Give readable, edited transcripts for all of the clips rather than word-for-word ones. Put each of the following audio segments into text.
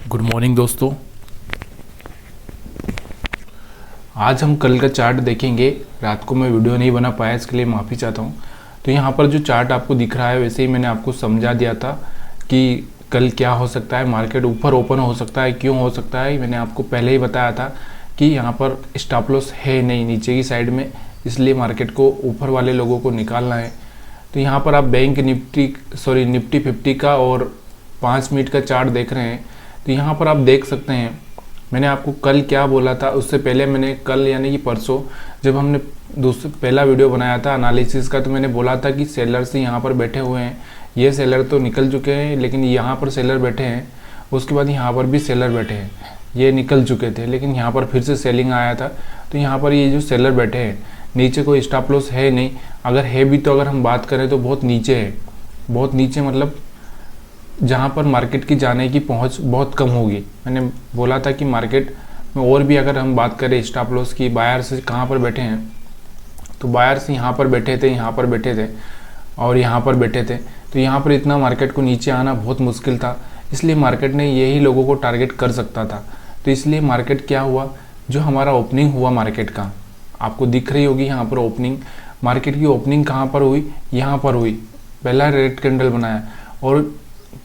Good morning दोस्तों। आज हम कल का चार्ट देखेंगे। रात को मैं वीडियो नहीं बना पाया, इसके लिए माफ़ी चाहता हूँ। तो यहाँ पर जो चार्ट आपको दिख रहा है वैसे ही मैंने आपको समझा दिया था कि कल क्या हो सकता है। मार्केट ऊपर ओपन हो सकता है, क्यों हो सकता है मैंने आपको पहले ही बताया था कि यहाँ पर स्टॉप लॉस है नहीं नीचे की साइड में, इसलिए मार्केट को ऊपर वाले लोगों को निकालना है। तो यहाँ पर आप बैंक निफ्टी 50 का और 5 मिनट का चार्ट देख रहे हैं। तो यहाँ पर आप देख सकते हैं मैंने आपको कल क्या बोला था। उससे पहले मैंने कल यानी कि परसों जब हमने पहला वीडियो बनाया था एनालिसिस का, तो मैंने बोला था कि सेलर्स यहाँ पर बैठे हुए हैं। ये सेलर तो निकल चुके हैं, लेकिन यहाँ पर सेलर बैठे हैं। उसके बाद यहाँ पर भी सेलर बैठे हैं, ये निकल चुके थे, लेकिन यहाँ पर फिर से सेलिंग आया था। तो यहाँ पर ये जो सेलर बैठे हैं, नीचे कोई स्टॉप लॉस है नहीं। अगर है भी तो अगर हम बात करें तो बहुत नीचे है, बहुत नीचे, मतलब जहाँ पर मार्केट की जाने की पहुँच बहुत कम होगी। मैंने बोला था कि मार्केट में और भी अगर हम बात करें स्टॉप लॉस की, बायर्स कहाँ पर बैठे हैं, तो बायर्स यहाँ पर बैठे थे, यहाँ पर बैठे थे और यहाँ पर बैठे थे। तो यहाँ पर इतना मार्केट को नीचे आना बहुत मुश्किल था, इसलिए मार्केट ने यही लोगों को टारगेट कर सकता था। तो इसलिए मार्केट क्या हुआ, जो हमारा ओपनिंग हुआ मार्केट का, आपको दिख रही होगी यहाँ पर ओपनिंग। मार्केट की ओपनिंग कहाँ पर हुई, यहाँ पर हुई। पहला रेड कैंडल बनाया और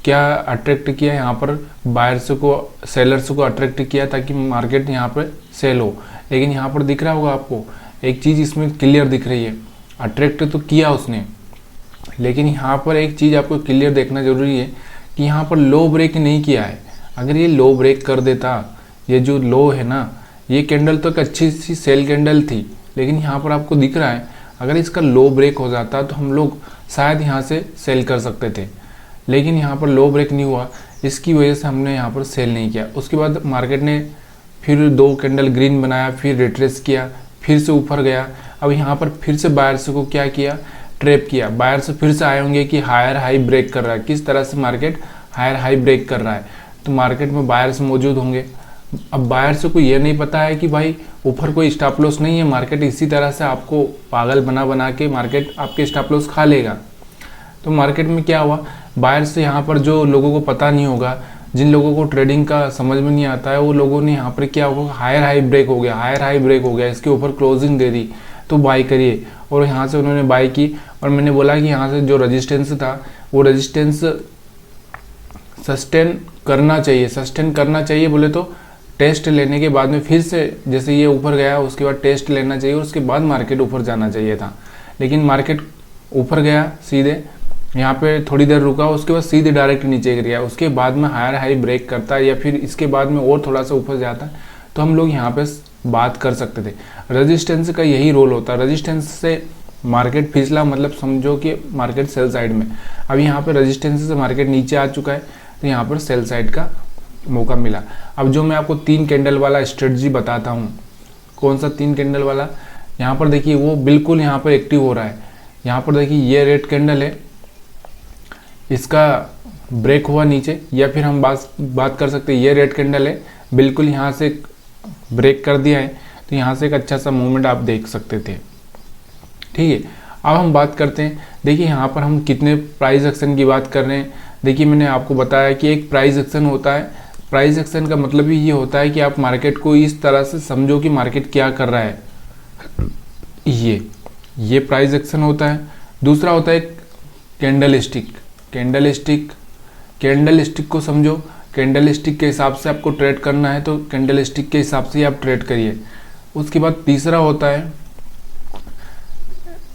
क्या अट्रैक्ट किया, यहाँ पर बायर्स को, सेलर्स को अट्रैक्ट किया ताकि मार्केट यहाँ पर सेल हो। लेकिन यहाँ पर दिख रहा होगा आपको एक चीज़ इसमें क्लियर दिख रही है, अट्रैक्ट तो किया उसने, लेकिन यहाँ पर एक चीज़ आपको क्लियर देखना जरूरी है कि यहाँ पर लो ब्रेक नहीं किया है। अगर ये लो ब्रेक कर देता, ये जो लो है ना, ये कैंडल तो एक अच्छी सी सेल कैंडल थी, लेकिन यहाँ पर आपको दिख रहा है अगर इसका लो ब्रेक हो जाता तो हम लोग शायद यहाँ से सेल कर सकते थे। लेकिन यहाँ पर लो ब्रेक नहीं हुआ, इसकी वजह से हमने यहाँ पर सेल नहीं किया। उसके बाद मार्केट ने फिर 2 कैंडल ग्रीन बनाया, फिर रिट्रेस किया, फिर से ऊपर गया। अब यहाँ पर फिर से बायर्स को क्या किया, ट्रैप किया। बायर्स फिर से आए होंगे कि हायर हाई ब्रेक कर रहा है। किस तरह से मार्केट हायर हाई ब्रेक कर रहा है, तो मार्केट में बायर्स मौजूद होंगे। अब बायर्स को ये नहीं पता है कि भाई ऊपर कोई स्टॉप लॉस नहीं है, मार्केट इसी तरह से आपको पागल बना के मार्केट आपके स्टॉप लॉस खा लेगा। तो मार्केट में क्या हुआ, बायर्स यहाँ पर जो लोगों को पता नहीं होगा, जिन लोगों को ट्रेडिंग का समझ में नहीं आता है, वो लोगों ने यहाँ पर क्या होगा, हायर हाई ब्रेक हो गया, हायर हाई ब्रेक हो गया, इसके ऊपर क्लोजिंग दे दी तो बाई करिए। और यहाँ से उन्होंने बाई की और मैंने बोला कि यहाँ से जो रेजिस्टेंस था वो रेजिस्टेंस सस्टेन करना चाहिए। सस्टेन करना चाहिए बोले तो टेस्ट लेने के बाद में फिर से जैसे ये ऊपर गया उसके बाद टेस्ट लेना चाहिए और उसके बाद मार्केट ऊपर जाना चाहिए था। लेकिन मार्केट ऊपर गया सीधे, यहाँ पे थोड़ी देर रुका, उसके बाद सीधे डायरेक्ट नीचे गिर गया। उसके बाद में हायर हाई ब्रेक करता है या फिर इसके बाद में और थोड़ा सा ऊपर जाता तो हम लोग यहाँ पे बात कर सकते थे। रेजिस्टेंस का यही रोल होता है, रेजिस्टेंस से मार्केट फिसला, मतलब समझो कि मार्केट सेल साइड में। अब यहाँ पे रेजिस्टेंस से मार्केट नीचे आ चुका है, तो यहाँ पर सेल साइड का मौका मिला। अब जो मैं आपको 3 कैंडल वाला स्ट्रेटजी बताता हूँ, कौन सा 3 कैंडल वाला, यहाँ पर देखिए वो बिल्कुल यहाँ पर एक्टिव हो रहा है। यहाँ पर देखिए ये रेड कैंडल है, इसका ब्रेक हुआ नीचे, या फिर हम बात कर सकते हैं ये रेड कैंडल है, बिल्कुल यहाँ से ब्रेक कर दिया है। तो यहाँ से एक अच्छा सा मूवमेंट आप देख सकते थे। ठीक है, अब हम बात करते हैं, देखिए यहाँ पर हम कितने प्राइस एक्शन की बात कर रहे हैं। देखिए मैंने आपको बताया कि एक प्राइस एक्शन होता है। प्राइस एक्शन का मतलब ही ये होता है कि आप मार्केट को इस तरह से समझो कि मार्केट क्या कर रहा है, ये प्राइस एक्शन होता है। दूसरा होता है कैंडल स्टिक। कैंडल स्टिक को समझो, कैंडल स्टिक के हिसाब से आपको ट्रेड करना है तो कैंडल स्टिक के हिसाब से ही आप ट्रेड करिए। उसके बाद तीसरा होता है,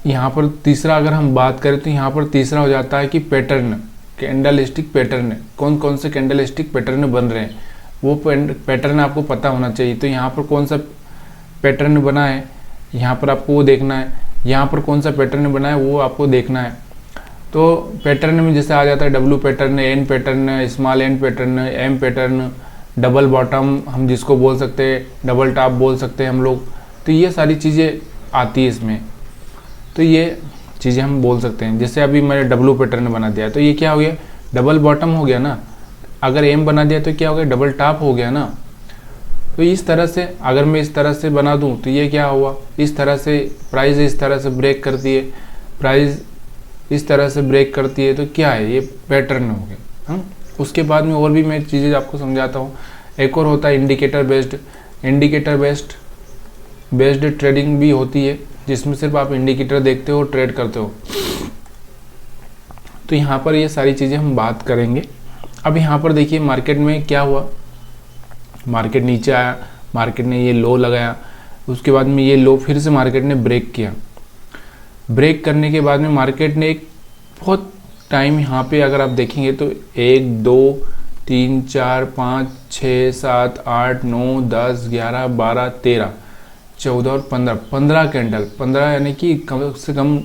यहाँ पर तीसरा अगर हम बात करें तो यहाँ पर तीसरा हो जाता है कि पैटर्न, कैंडल स्टिक पैटर्न। कौन कौन से कैंडल स्टिक पैटर्न बन रहे हैं वो पैटर्न आपको पता होना चाहिए। तो यहाँ पर कौन सा पैटर्न बना है, यहाँ पर आपको वो देखना है। यहाँ पर कौन सा पैटर्न बना है वो आपको देखना है। तो पैटर्न में जैसे आ जाता है W pattern, N pattern, small N pattern, M pattern, double bottom हम जिसको बोल सकते हैं, डबल टॉप बोल सकते हैं हम लोग। तो ये सारी चीज़ें आती है इसमें, तो ये चीज़ें हम बोल सकते हैं। जैसे अभी मैंने डब्ल्यू पैटर्न बना दिया तो ये क्या हो गया, डबल बॉटम हो गया ना। अगर एम बना दिया तो क्या हो गया, डबल टॉप हो गया ना। तो इस तरह से अगर मैं इस तरह से बना दूं तो ये क्या हुआ, इस तरह से प्राइस इस तरह से ब्रेक करती है, प्राइस इस तरह से ब्रेक करती है, तो क्या है, ये पैटर्न हो गया। उसके बाद में और भी मैं चीज़ें आपको समझाता हूँ। एक और होता है इंडिकेटर बेस्ड ट्रेडिंग भी होती है, जिसमें सिर्फ आप इंडिकेटर देखते हो, ट्रेड करते हो। तो यहाँ पर ये सारी चीज़ें हम बात करेंगे। अब यहाँ पर देखिए मार्केट में क्या हुआ, मार्केट नीचे आया, मार्केट ने ये लो लगाया, उसके बाद में ये लो फिर से मार्केट ने ब्रेक किया। ब्रेक करने के बाद में मार्केट ने एक बहुत टाइम यहाँ पे अगर आप देखेंगे तो 1 2 3 4 5 6 7 8 9 10 11 12 13 14 और 15 कैंडल, 15 यानी कि कम से कम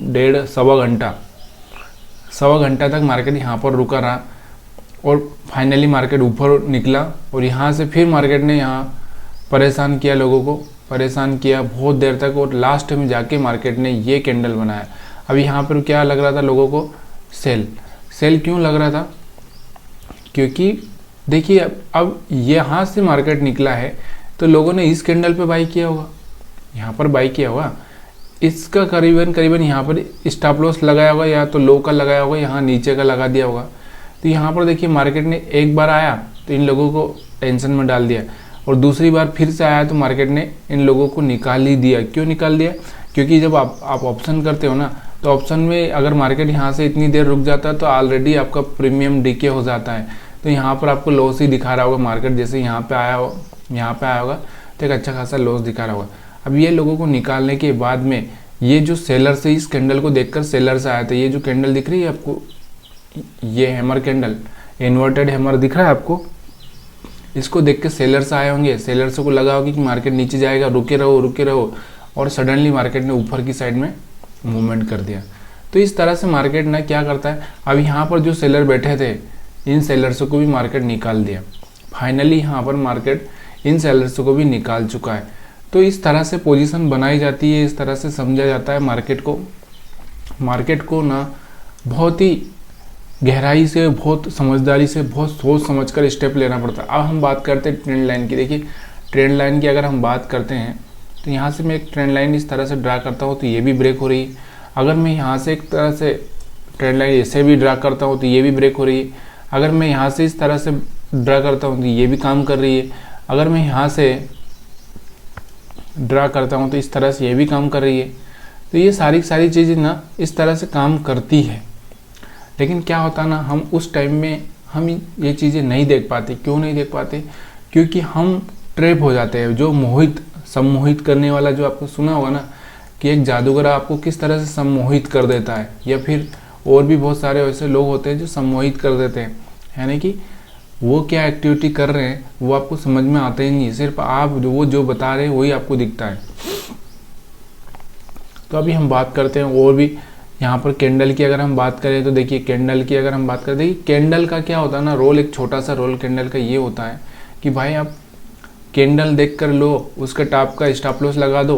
सवा घंटा तक मार्केट यहाँ पर रुका रहा और फाइनली मार्केट ऊपर निकला। और यहाँ से फिर मार्केट ने यहाँ परेशान किया, लोगों को परेशान किया बहुत देर तक, और लास्ट में जाके मार्केट ने ये कैंडल बनाया। अब यहाँ पर क्या लग रहा था लोगों को, सेल क्यों लग रहा था, क्योंकि देखिए अब यहाँ से मार्केट निकला है तो लोगों ने इस कैंडल पे बाई किया होगा, यहाँ पर बाई किया होगा, इसका करीबन यहाँ पर स्टॉप लॉस लगाया होगा, या तो लो का लगाया होगा, यहाँ नीचे का लगा दिया होगा। तो यहाँ पर देखिए मार्केट ने एक बार आया तो इन लोगों को टेंशन में डाल दिया, और दूसरी बार फिर से आया तो मार्केट ने इन लोगों को निकाल ही दिया। क्यों निकाल दिया, क्योंकि जब आप ऑप्शन करते हो ना, तो ऑप्शन में अगर मार्केट यहाँ से इतनी देर रुक जाता है तो ऑलरेडी आपका प्रीमियम डीके हो जाता है। तो यहाँ पर आपको लॉस ही दिखा रहा होगा, मार्केट जैसे यहाँ पे आया होगा तो एक अच्छा खासा लॉस दिखा रहा होगा। अब ये लोगों को निकालने के बाद में ये जो सेलर से इस कैंडल को देखकर सेलर से आया था, ये जो कैंडल दिख रही है आपको, ये हैमर कैंडल, इन्वर्टेड हैमर दिख रहा है आपको, इसको देख के सेलर से आए होंगे, सेलर से को लगा होगा कि मार्केट नीचे जाएगा, रुके रहो, और सडनली मार्केट ने ऊपर की साइड में मूवमेंट कर दिया। तो इस तरह से मार्केट ना क्या करता है, अब यहाँ पर जो सेलर बैठे थे इन सेलर्स को भी मार्केट निकाल दिया। फाइनली यहाँ पर मार्केट इन सेलर्स को भी निकाल चुका है। तो इस तरह से पोजीशन बनाई जाती है, इस तरह से समझा जाता है मार्केट को ना बहुत ही गहराई से, बहुत समझदारी से, बहुत सोच समझकर स्टेप लेना पड़ता है। अब हम बात करते हैं ट्रेंड लाइन की। देखिए ट्रेंड लाइन की अगर हम बात करते हैं तो यहाँ से मैं एक ट्रेंड लाइन इस तरह से ड्रा करता हूँ तो ये भी ब्रेक हो रही है। अगर मैं यहाँ से एक तरह से ट्रेंड लाइन ऐसे भी ड्रा करता हूँ तो ये भी ब्रेक हो रही है। अगर मैं यहाँ से इस तरह से ड्रा करता हूँ तो ये भी काम कर रही है। अगर मैं यहाँ से ड्रा करता हूँ तो इस तरह से ये भी काम कर रही है। तो ये सारी चीज़ें ना इस तरह से काम करती है। लेकिन क्या होता ना, हम उस टाइम में हम ये चीज़ें नहीं देख पाते। क्यों नहीं देख पाते, क्योंकि हम ट्रैप हो जाते हैं। जो सम्मोहित करने वाला, जो आपको सुना होगा ना कि एक जादूगर आपको किस तरह से सम्मोहित कर देता है, या फिर और भी बहुत सारे ऐसे लोग होते हैं जो सम्मोहित कर देते हैं, यानी कि वो क्या एक्टिविटी कर रहे हैं वो आपको समझ में आता ही नहीं, सिर्फ आप वो जो बता रहे हैं वही आपको दिखता है। तो अभी हम बात करते हैं और भी यहाँ पर कैंडल की अगर हम बात करें तो देखिए कैंडल की अगर हम बात करें, देखिए कैंडल का क्या होता है ना रोल, एक छोटा सा रोल कैंडल का ये होता है कि भाई आप कैंडल देख कर लो, उसका टॉप का स्टॉप लॉस लगा दो।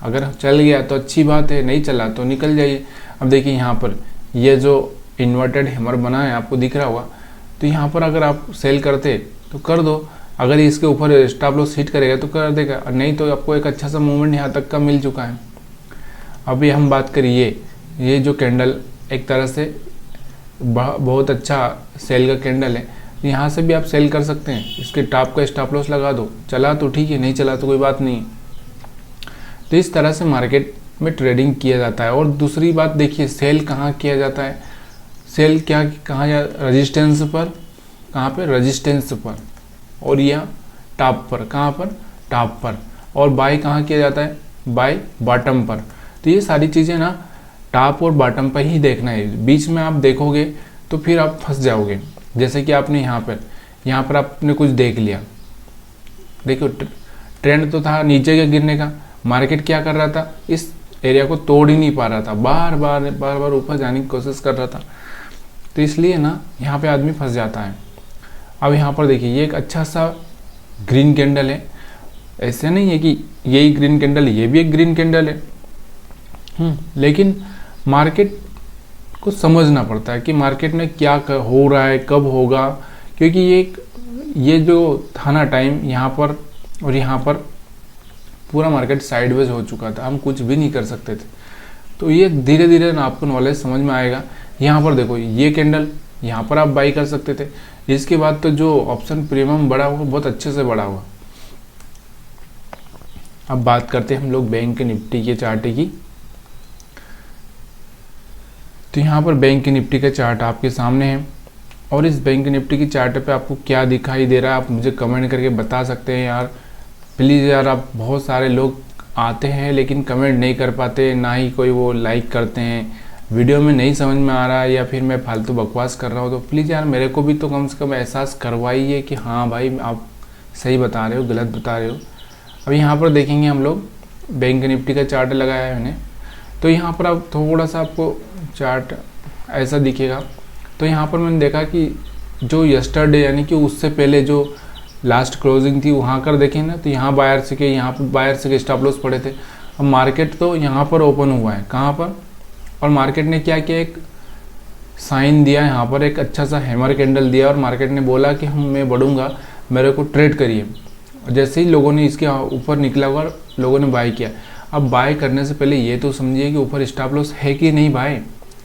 अगर चल गया तो अच्छी बात है, नहीं चला तो निकल जाइए। अब देखिए यहाँ पर ये जो इन्वर्टेड हैमर बना है आपको दिख रहा होगा, तो यहाँ पर अगर आप सेल करते तो कर दो। अगर इसके ऊपर स्टॉप लॉस हिट करेगा तो कर देगा, नहीं तो आपको एक अच्छा सा मूवमेंट यहाँ तक का मिल चुका है। अभी हम बात करिए ये जो कैंडल एक तरह से बहुत अच्छा सेल का कैंडल है, यहाँ से भी आप सेल कर सकते हैं। इसके टॉप का स्टॉप लॉस लगा दो, चला तो ठीक है, नहीं चला तो कोई बात नहीं। तो इस तरह से मार्केट में ट्रेडिंग किया जाता है। और दूसरी बात देखिए सेल कहाँ किया जाता है, सेल क्या कहाँ रजिस्टेंस पर, कहाँ पे रजिस्टेंस पर, और या टॉप पर, कहाँ पर टॉप पर। और बाय कहाँ किया जाता है, बाय बॉटम पर। तो ये सारी चीज़ें ना टॉप और बॉटम पर ही देखना है, बीच में आप देखोगे तो फिर आप फंस जाओगे। जैसे कि आपने यहाँ पर आपने कुछ देख लिया, देखो ट्रेंड तो था नीचे के गिरने का, मार्केट क्या कर रहा था, इस एरिया को तोड़ ही नहीं पा रहा था, बार बार ऊपर जाने की कोशिश कर रहा था। तो इसलिए ना यहाँ पे आदमी फंस जाता है। अब यहाँ पर देखिए ये एक अच्छा सा ग्रीन कैंडल है, ऐसे नहीं है कि यही ग्रीन कैंडल है, ये भी एक ग्रीन कैंडल है। लेकिन मार्केट को समझना पड़ता है कि मार्केट में क्या हो रहा है, कब होगा, क्योंकि ये जो था ना टाइम यहाँ पर और यहाँ पर पूरा मार्केट साइडवेज हो चुका था, हम कुछ भी नहीं कर सकते थे। तो ये धीरे धीरे ना आपको नॉलेज समझ में आएगा। यहाँ पर देखो ये कैंडल, यहाँ पर आप बाई कर सकते थे, इसके बाद तो जो ऑप्शन प्रीमियम बढ़ा हुआ बहुत अच्छे से बढ़ा हुआ। अब बात करते हैं हम लोग बैंक निफ्टी के चार्ट की। तो यहाँ पर बैंक निफ्टी का चार्ट आपके सामने है और इस बैंक निफ्टी की चार्ट पे आपको क्या दिखाई दे रहा है आप मुझे कमेंट करके बता सकते हैं यार। प्लीज़ यार, आप बहुत सारे लोग आते हैं लेकिन कमेंट नहीं कर पाते, ना ही कोई वो लाइक करते हैं। वीडियो में नहीं समझ में आ रहा है या फिर मैं फालतू बकवास कर रहा हूँ तो प्लीज़ यार मेरे को भी तो कम से कम एहसास करवाइए कि हाँ भाई आप सही बता रहे हो गलत बता रहे हो। अब यहाँ पर देखेंगे हम लोग बैंक निफ्टी का चार्ट लगाया है मैंने। तो यहाँ पर अब थोड़ा सा आपको चार्ट ऐसा दिखेगा। तो यहाँ पर मैंने देखा कि जो यस्टरडे यानी कि उससे पहले जो लास्ट क्लोजिंग थी वहाँ कर देखें ना, तो यहाँ बायर्स के यहाँ पर बायर्स के स्टॉप लॉस पड़े थे। अब मार्केट तो यहाँ पर ओपन हुआ है, कहाँ पर, और मार्केट ने क्या किया, एक साइन दिया यहाँ पर, एक अच्छा सा हैमर कैंडल दिया और मार्केट ने बोला कि मैं बढ़ूंगा, मेरे को ट्रेड करिए। जैसे ही लोगों ने इसके ऊपर निकला हुआ लोगों ने बाय किया। अब बाय करने से पहले ये तो समझिए कि ऊपर स्टॉप लॉस है कि नहीं। भाई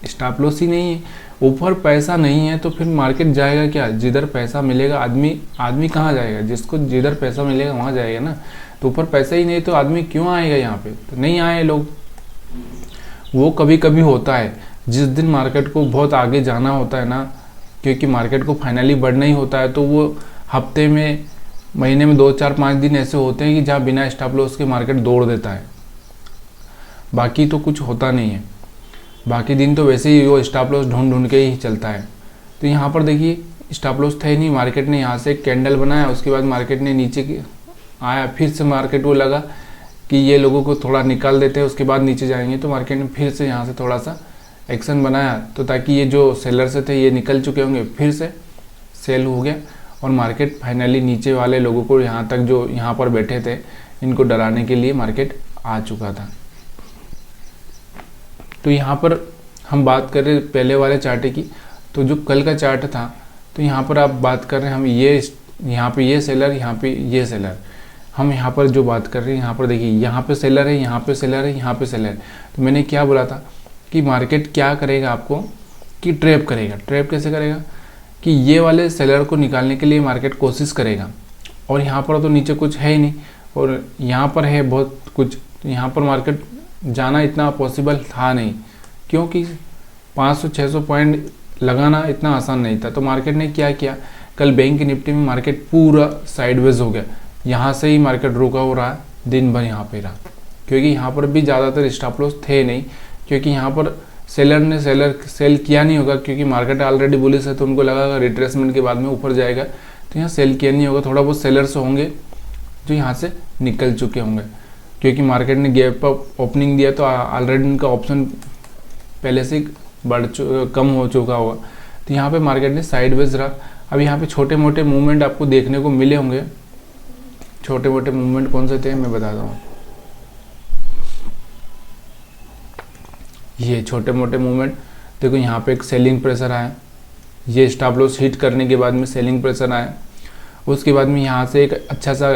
स्टॉप लॉस ही नहीं है, ऊपर पैसा नहीं है तो फिर मार्केट जाएगा क्या, जिधर पैसा मिलेगा आदमी कहाँ जाएगा, जिसको जिधर पैसा मिलेगा वहाँ जाएगा ना। तो ऊपर पैसा ही नहीं तो आदमी क्यों आएगा यहाँ पे, तो नहीं आए लोग। वो कभी कभी होता है जिस दिन मार्केट को बहुत आगे जाना होता है ना, क्योंकि मार्केट को फाइनली बढ़ना ही होता है, तो वो हफ्ते में महीने में 2 4 5 दिन ऐसे होते हैं कि जहाँ बिना स्टॉप लॉस के मार्केट दौड़ देता है। बाकी तो कुछ होता नहीं है, बाकी दिन तो वैसे ही वो स्टॉप लॉस ढूंढ के ही चलता है। तो यहाँ पर देखिए स्टॉप लॉस थे नहीं, मार्केट ने यहाँ से एक कैंडल बनाया, उसके बाद मार्केट ने नीचे आया, फिर से मार्केट को लगा कि ये लोगों को थोड़ा निकाल देते हैं उसके बाद नीचे जाएंगे, तो मार्केट ने फिर से यहाँ से थोड़ा सा एक्शन बनाया, तो ताकि ये जो सेलर से थे ये निकल चुके होंगे, फिर से सेल हो गया और मार्केट फाइनली नीचे वाले लोगों को यहाँ तक जो यहाँ पर बैठे थे इनको डराने के लिए मार्केट आ चुका था। तो यहाँ पर हम बात कर रहे पहले वाले चार्ट की, तो जो कल का चार्ट था, तो यहाँ पर आप बात कर रहे हैं हम ये यहाँ पे ये सेलर, यहाँ पे ये सेलर, हम यहाँ पर जो बात कर रहे हैं यहाँ पर देखिए यहाँ पे सेलर है, यहाँ पे सेलर है, यहाँ पे सेलर है। तो मैंने क्या बोला था कि मार्केट क्या करेगा आपको कि ट्रैप करेगा। ट्रैप कैसे करेगा कि ये वाले सेलर को निकालने के लिए मार्केट कोशिश करेगा, और यहाँ पर तो नीचे कुछ है ही नहीं और यहाँ पर है बहुत कुछ। यहाँ पर मार्केट जाना इतना पॉसिबल था नहीं, क्योंकि 500-600 पॉइंट लगाना इतना आसान नहीं था। तो मार्केट ने क्या किया, कल बैंक निफ्टी में मार्केट पूरा साइडवेज हो गया, यहाँ से ही मार्केट रुका हो रहा है दिन भर यहाँ पे रहा, क्योंकि यहाँ पर भी ज़्यादातर स्टॉप लॉस थे नहीं, क्योंकि यहाँ पर सेलर ने सेल किया नहीं होगा, क्योंकि मार्केट ऑलरेडी बुलिश है तो उनको लगा रिट्रेसमेंट के बाद में ऊपर जाएगा, तो यहाँ सेल किया नहीं होगा। थोड़ा बहुत सेलर्स होंगे जो यहाँ से निकल चुके होंगे, क्योंकि मार्केट ने गैप अप ओपनिंग दिया तो ऑलरेडी उनका ऑप्शन पहले से कम हो चुका होगा, तो यहाँ पे मार्केट ने साइडवेज रहा। अब यहाँ पे छोटे मोटे मूवमेंट आपको देखने को मिले होंगे। छोटे मोटे मूवमेंट कौन से थे मैं बताता हूँ। ये छोटे मोटे मूवमेंट देखो, यहाँ पे एक सेलिंग प्रेशर आया, ये स्टॉप लॉस हिट करने के बाद में सेलिंग प्रेशर आया, उसके बाद में यहाँ से एक अच्छा सा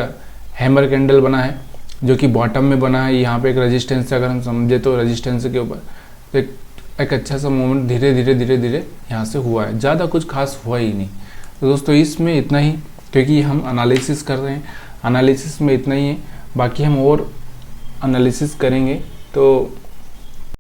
हैमर कैंडल बना है जो कि बॉटम में बना है। यहाँ पे एक रेजिस्टेंस, अगर हम समझे तो रेजिस्टेंस के ऊपर एक अच्छा सा मूवमेंट धीरे धीरे यहाँ से हुआ है, ज़्यादा कुछ खास हुआ ही नहीं। तो दोस्तों इसमें इतना ही, क्योंकि हम एनालिसिस कर रहे हैं, एनालिसिस में इतना ही है, बाकी हम और एनालिसिस करेंगे तो